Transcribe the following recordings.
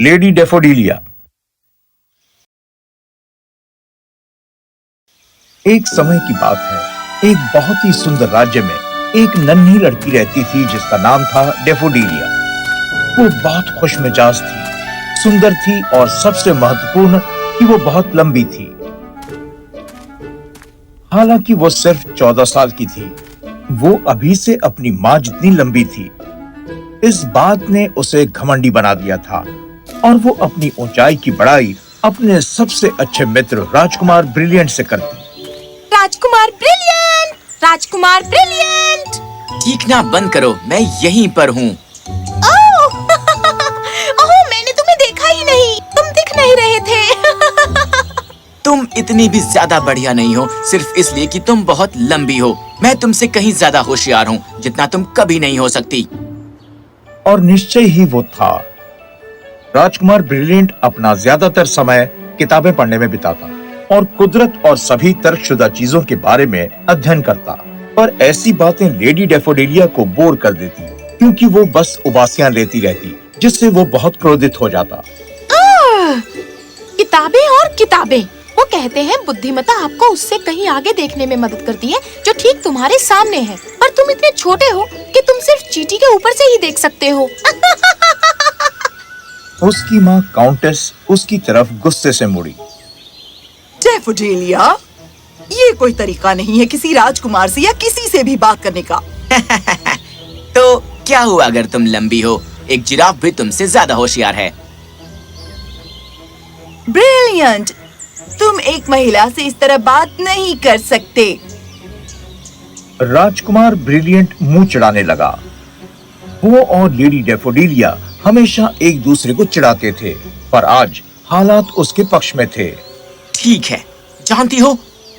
Lady डेफोडिलिया। एक समय की बात है, एक बहुत ही सुंदर राज्य में एक नन्ही लड़की रहती थी जिसका नाम था डेफोडिलिया। वो बहुत खुशमिजाज थी, सुंदर थी और सबसे महत्वपूर्ण कि वो बहुत लंबी थी। हालांकि वो सिर्फ 14 साल की थी, वो अभी से अपनी माँ जितनी लंबी थी। इस बात ने उसे घमंडी बना दिया था और वो अपनी ऊंचाई की बड़ाई अपने सबसे अच्छे मित्र राजकुमार ब्रिलियंट से करती। राजकुमार ब्रिलियंट, राजकुमार ब्रिलियंट। चीखना बंद करो, मैं यहीं पर हूँ। ओह, ओह, मैंने तुम्हें देखा ही नहीं, तुम दिख नहीं रहे थे। तुम इतनी भी ज्यादा बढ़िया नहीं हो, सिर्फ इसलिए कि तुम बहुत लंबी हो। मैं तुमसे कहीं ज्यादा होशियार हूँ, जितना तुम कभी नहीं हो सकती। और निश्चय ही वो था। राजकुमार ब्रिलियंट अपना ज्यादातर समय किताबें पढ़ने में बिताता और कुदरत और सभी तर्कशुदा चीजों के बारे में अध्ययन करता। पर ऐसी बातें लेडी डेफोडिलिया को बोर कर देती, क्योंकि वो बस उबासियां लेती रहती, जिससे वो बहुत क्रोधित हो जाता। किताबें और किताबें। वो कहते हैं बुद्धिमत्ता आपको उससे कहीं आगे देखने में मदद करती है जो ठीक तुम्हारे सामने है, पर तुम इतने छोटे हो कि तुम सिर्फ चींटी के ऊपर से ही देख सकते हो। उसकी माँ काउंटेस उसकी तरफ गुस्से से मुड़ी। डेफोडिलिया, ये कोई तरीका नहीं है किसी राजकुमार से या किसी से भी बात करने का। तो क्या हुआ अगर तुम लंबी हो? एक जिराफ भी तुमसे ज्यादा होशियार है। ब्रिलियंट, तुम एक महिला से इस तरह बात नहीं कर सकते। राजकुमार ब्रिलियंट मुंह चिढ़ाने लगा। वो और लेडी डेफोडिलिया हमेशा एक दूसरे को चिढ़ाते थे, पर आज हालात उसके पक्ष में थे। ठीक है, जानती हो,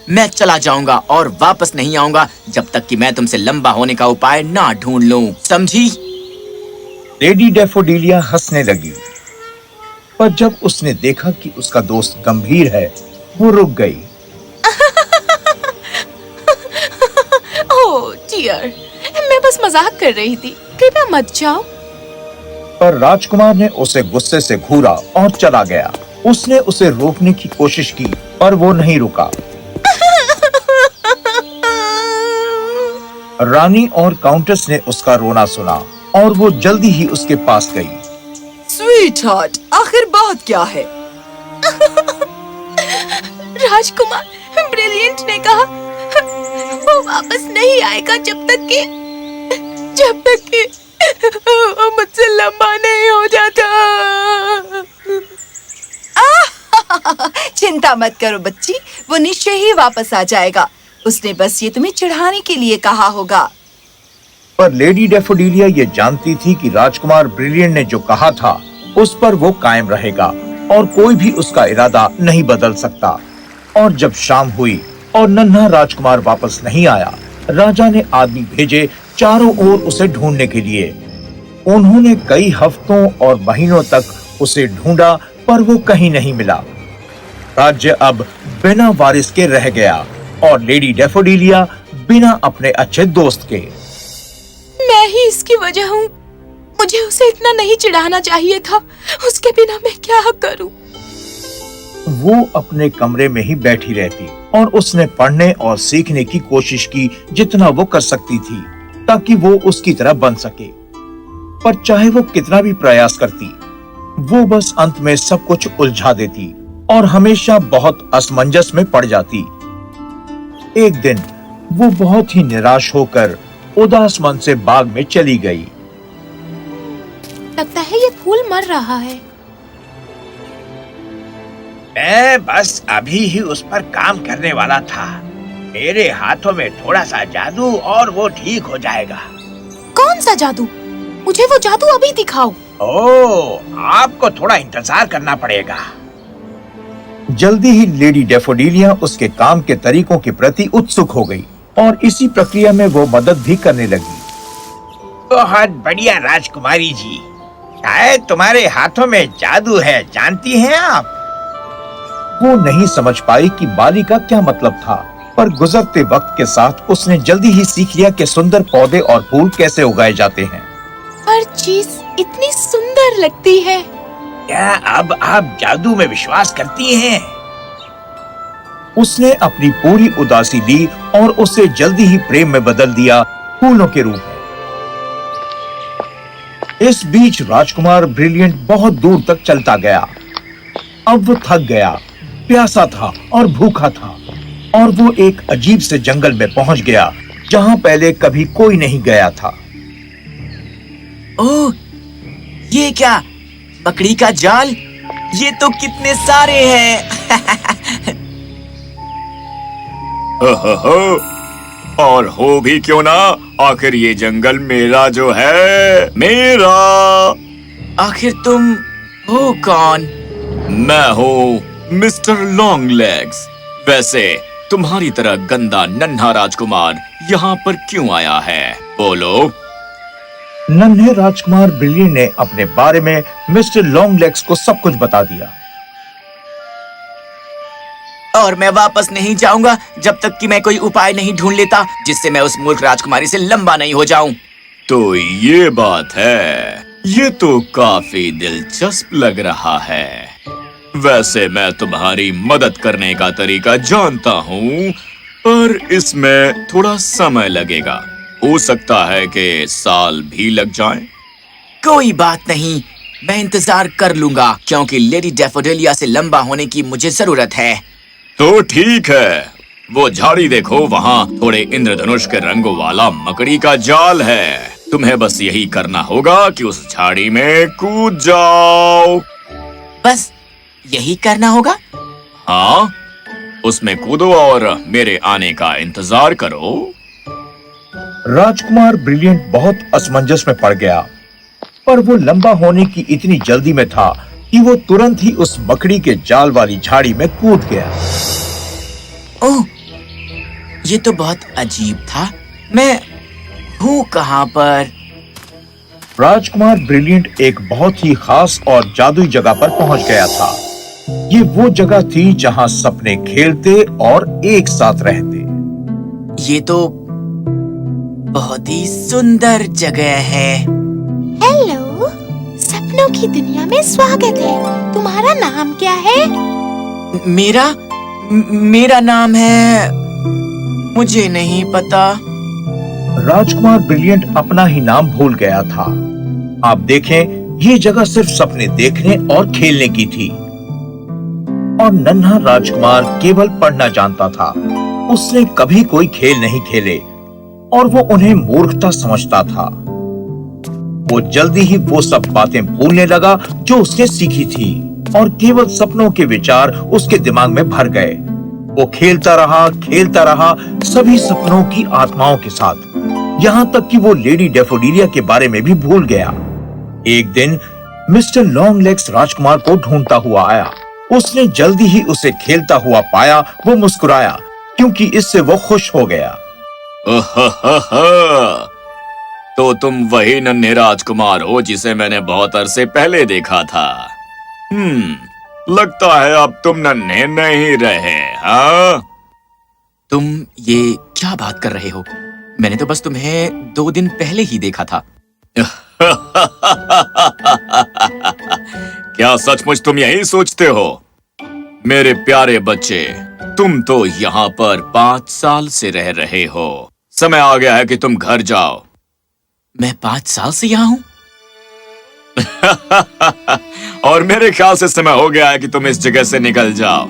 मैं चला जाऊंगा और वापस नहीं आऊंगा जब तक कि मैं तुमसे लंबा होने का उपाय ना ढूंढ लूं, समझी? लेडी डेफोडिलिया हंसने लगी, पर जब उसने देखा कि उसका दोस्त गंभीर है, वो रुक गई। ओह डियर, मैं बस मजाक कर रही थी, कृपया मत जाओ। पर राजकुमार ने उसे गुस्से से घूरा और चला गया। उसने उसे रोकने की कोशिश की, पर वो नहीं रुका। रानी और काउंटेस ने उसका रोना सुना और वो जल्दी ही उसके पास गई। स्वीटहार्ट, आखिर बात क्या है? राजकुमार ब्रिलियंट ने कहा वो वापस नहीं आएगा जब तक कि वो मुझसे लंबा नहीं हो जाता। चिंता मत करो बच्ची, वो निश्चय ही वापस आ जाएगा। उसने बस ये तुम्हें चिढ़ाने के लिए कहा होगा। पर लेडी डेफोडिलिया ये जानती थी कि राजकुमार ब्रिलियंट ने जो कहा था उस पर वो कायम रहेगा और कोई भी उसका इरादा नहीं बदल सकता। और जब शाम हुई और नन्हा राजकुमार वापस नहीं आया, राजा ने आदमी भेजे चारों ओर उसे ढूंढने के लिए। उन्होंने कई हफ्तों और महीनों तक उसे ढूंढा, पर वो कहीं नहीं मिला। राज्य अब बिना वारिस के रह गया और लेडी डेफोडिलिया बिना अपने अच्छे दोस्त के। मैं ही इसकी वजह हूँ। मुझे उसे इतना नहीं चिढ़ाना चाहिए था। उसके बिना मैं क्या करूँ? वो अपने कमरे में ही बैठी रहती और उसने पढ़ने और सीखने की कोशिश की जितना वो कर सकती थी, ताकि वो उसकी तरह बन सके। पर चाहे वो कितना भी प्रयास करती, वो बस अंत में सब कुछ उलझा देती और हमेशा बहुत असमंजस में पड़ जाती। एक दिन वो बहुत ही निराश होकर उदास मन से बाग में चली गई। लगता है ये फूल मर रहा है। मैं बस अभी ही उस पर काम करने वाला था। मेरे हाथों में थोड़ा सा जादू और वो ठीक हो जाएगा। कौन सा जादू? मुझे वो जादू अभी दिखाओ। ओह, आपको थोड़ा इंतजार करना पड़ेगा। जल्दी ही लेडी डेफोडिलिया उसके काम के तरीकों के प्रति उत्सुक हो गई और इसी प्रक्रिया में वो मदद भी करने लगी। बहुत बढ़िया राजकुमारी जी, शायद तुम्हारे हाथों में जादू है, जानती हैं आप? वो नहीं समझ पाई कि बाली का क्या मतलब था, पर गुजरते वक्त के साथ उसने जल्दी ही सीख लिया कि सुंदर पौधे और फूल कैसे उगाए जाते हैं। हर चीज इतनी सुंदर लगती है। क्या अब आप जादू में विश्वास करती हैं? उसने अपनी पूरी उदासी ली और उसे जल्दी ही प्रेम में बदल दिया, फूलों के रूप में। इस बीच राजकुमार ब्रिलियंट बहुत दूर तक चलता गया। अब वो थक गया, प्यासा था और भूखा था, और वो एक अजीब से जंगल में पहुंच गया जहां पहले कभी कोई नहीं गया था। ओह, ये क्या? मकड़ी का जाल? ये तो कितने सारे हैं। और हो भी क्यों ना, आखिर ये जंगल मेरा जो है, मेरा। आखिर तुम हो कौन? मैं हूँ मिस्टर लॉन्ग लेग्स। वैसे तुम्हारी तरह गंदा नन्हा राजकुमार यहाँ पर क्यों आया है, बोलो? नन्हे राजकुमार ब्रिलियंट ने अपने बारे में मिस्टर लॉन्ग लेग्स को सब कुछ बता दिया। और मैं वापस नहीं जाऊंगा जब तक कि मैं कोई उपाय नहीं ढूंढ लेता जिससे मैं उस मूर्ख राजकुमारी से लंबा नहीं हो जाऊं। तो ये बात है, ये तो काफी दिलचस्प लग रहा है। वैसे मैं तुम्हारी मदद करने का तरीका जानता हूँ, पर इसमें थोड़ा समय लगेगा। हो सकता है कि साल भी लग जाए। कोई बात नहीं, मैं इंतजार कर लूंगा क्योंकि लेडी डैफोडिलिया से लंबा होने की मुझे जरूरत है। तो ठीक है, वो झाड़ी देखो, वहाँ थोड़े इंद्रधनुष के रंगों वाला मकड़ी का जाल है। तुम्हें बस यही करना होगा कि उस झाड़ी में कूद जाओ। बस यही करना होगा? हाँ, उसमें कूदो और मेरे आने का इंतजार करो। राजकुमार ब्रिलियंट बहुत असमंजस में पड़ गया, पर वो लंबा होने की इतनी जल्दी में था कि वो तुरंत ही उस मकड़ी के जाल वाली झाड़ी में कूद गया। ओह, ये तो बहुत अजीब था। मैं हूँ कहाँ पर? राजकुमार ब्रिलियंट एक बहुत ही खास और जादुई जगह पर पहुंच गया था। ये वो जगह थी जहां सपने खेलते और एक साथ रहते। ये तो बहुत ही सुंदर जगह है। हेलो, सपनों की दुनिया में स्वागत है। तुम्हारा नाम क्या है? मेरा नाम है, मुझे नहीं पता। राजकुमार ब्रिलियंट अपना ही नाम भूल गया था। आप देखें, ये जगह सिर्फ सपने देखने और खेलने की थी, और नन्हा राजकुमार केवल पढ़ना जानता था। उसने कभी कोई खेल नहीं खेले और वो उन्हें मूर्खता समझता था। वो जल्दी ही वो सब बातें भूलने लगा जो उसने सीखी थी, और केवल सपनों के विचार उसके दिमाग में भर गए। वो खेलता रहा सभी सपनों की आत्माओं के साथ, यहाँ तक कि वो लेडी डैफोडिलिया के बारे में भी भूल गया। एक दिन मिस्टर लॉन्ग लेग्स राजकुमार को ढूंढता हुआ आया। उसने जल्दी ही उसे खेलता हुआ पाया। वो मुस्कुराया क्योंकि इससे वो खुश हो गया। तो तुम वही नन्हे राजकुमार हो जिसे मैंने बहुत अरसे पहले देखा था। लगता है अब तुम नन्हे नहीं रहे। हाँ, तुम ये क्या बात कर रहे हो? मैंने तो बस तुम्हें 2 दिन पहले ही देखा था। क्या सचमुच तुम यही सोचते हो? मेरे प्यारे बच्चे, तुम तो यहाँ पर 5 साल से रह रहे हो। समय आ गया है कि तुम घर जाओ। मैं 5 साल से यहाँ हूँ। और मेरे ख्याल से समय हो गया है कि तुम इस जगह से निकल जाओ।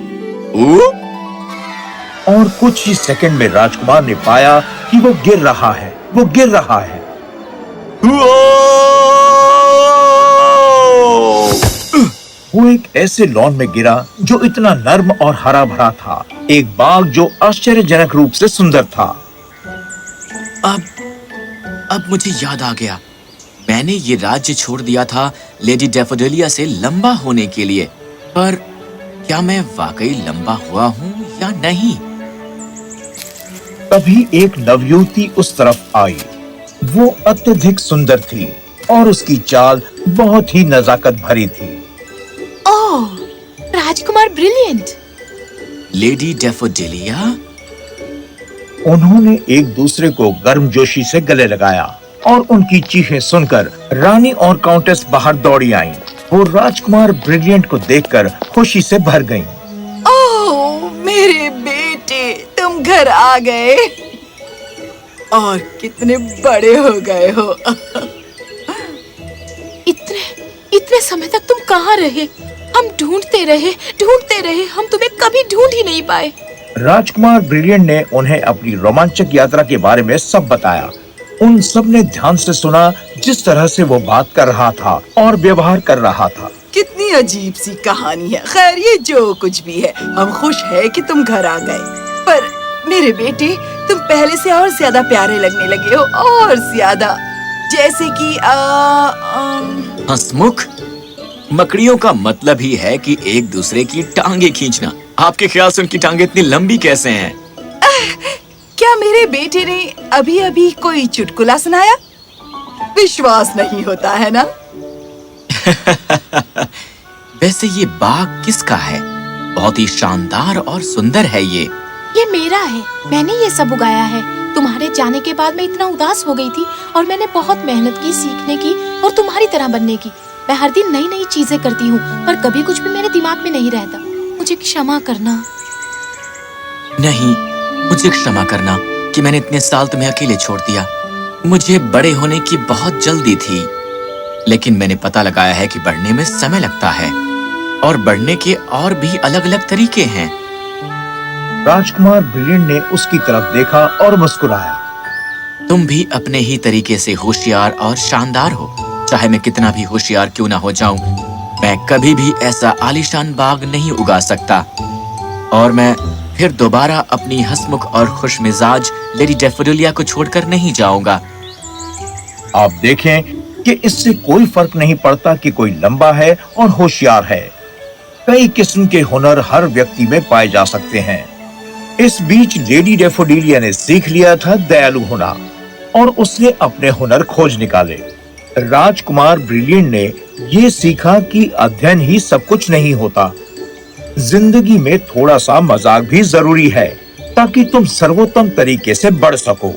और कुछ ही सेकंड में राजकुमार ने पाया कि वो गिर रहा है। वो एक ऐसे लॉन में गिरा जो इतना नर्म और हरा भरा था, एक बाग जो आश्चर्यजनक रूप से सुंदर था। अब मुझे याद आ गया, मैंने ये राज्य छोड़ दिया था लेडी डैफोडिलिया से लंबा होने के लिए। पर क्या मैं वाकई लंबा हुआ हूँ या नहीं? तभी एक नवयुवती उस तरफ आई। वो अत्यधिक सुंदर थी और उसकी चाल बहुत ही नजाकत भरी थी। ओह, राजकुमार ब्रिलियंट। लेडी डैफोडिलिया? उन्होंने एक दूसरे को गर्मजोशी से गले लगाया और उनकी चीखें सुनकर रानी और काउंटेस बाहर दौड़ी आईं। वो राजकुमार ब्रिलियंट को देखकर खुशी से भर गईं। ओह मेरे बेटे, तुम घर आ गए और कितने बड़े हो गए हो। इतने समय तक तुम कहाँ रहे? हम ढूंढते रहे, हम तुम्हें कभी ढूंढ ही नहीं पाए। राजकुमार ब्रिलियंट ने उन्हें अपनी रोमांचक यात्रा के बारे में सब बताया। उन सब ने ध्यान से सुना जिस तरह से वो बात कर रहा था और व्यवहार कर रहा था। कितनी अजीब सी कहानी है। खैर ये जो कुछ भी है, हम खुश है कि तुम घर आ गए। पर मेरे बेटे, तुम पहले से और ज्यादा प्यारे लगने लगे हो, और ज्यादा, जैसे कि हंसमुख, मकड़ियों का मतलब ही है कि एक दूसरे की टांगे खींचना। आपके ख्याल से उनकी टांगे इतनी लंबी कैसे हैं? क्या मेरे बेटे ने अभी अभी कोई चुटकुला सुनाया? विश्वास नहीं होता है ना? वैसे ये बाग किसका है? बहुत ही शानदार और सुंदर है ये मेरा है। मैंने ये सब उगाया है। तुम्हारे जाने के बाद मैं इतना उदास हो गई थी और मैंने बहुत मेहनत की सीखने की और तुम्हारी तरह बनने की। मैं हर दिन नई नई चीजें करती हूँ, पर कभी कुछ भी मेरे दिमाग में नहीं रहता। मुझे क्षमा करना। नहीं, मुझे क्षमा करना कि मैंने इतने साल तुम्हें अकेले छोड़ दिया। मुझे बड़े होने की बहुत जल्दी थी, लेकिन मैंने पता लगाया है कि बढ़ने में समय लगता है और बढ़ने के और भी अलग अलग तरीके हैं। राजकुमार ब्रिलियंट ने उसकी तरफ देखा और मुस्कुराया। तुम भी अपने ही तरीके से होशियार और शानदार हो। चाहे मैं कितना भी होशियार क्यों ना हो जाऊं, मैं कभी भी ऐसा आलीशान बाग नहीं उगा सकता। और मैं फिर दोबारा अपनी हंसमुख और खुशमिजाज लेडी डैफोडिलिया को छोड़कर नहीं जाऊंगा। आप देखें कि इससे कोई फर्क नहीं पड़ता कि कोई लंबा है और होशियार है। कई किस्म के हुनर हर व्यक्ति में पाए जा सकते हैं। इस बीच लेडी डैफोडिलिया ने सीख लिया था दयालु होना और उसने अपने हुनर खोज निकाले। राजकुमार ब्रिलियंट ने ये सीखा कि अध्ययन ही सब कुछ नहीं होता। जिंदगी में थोड़ा सा मजाक भी जरूरी है ताकि तुम सर्वोत्तम तरीके से बढ़ सको।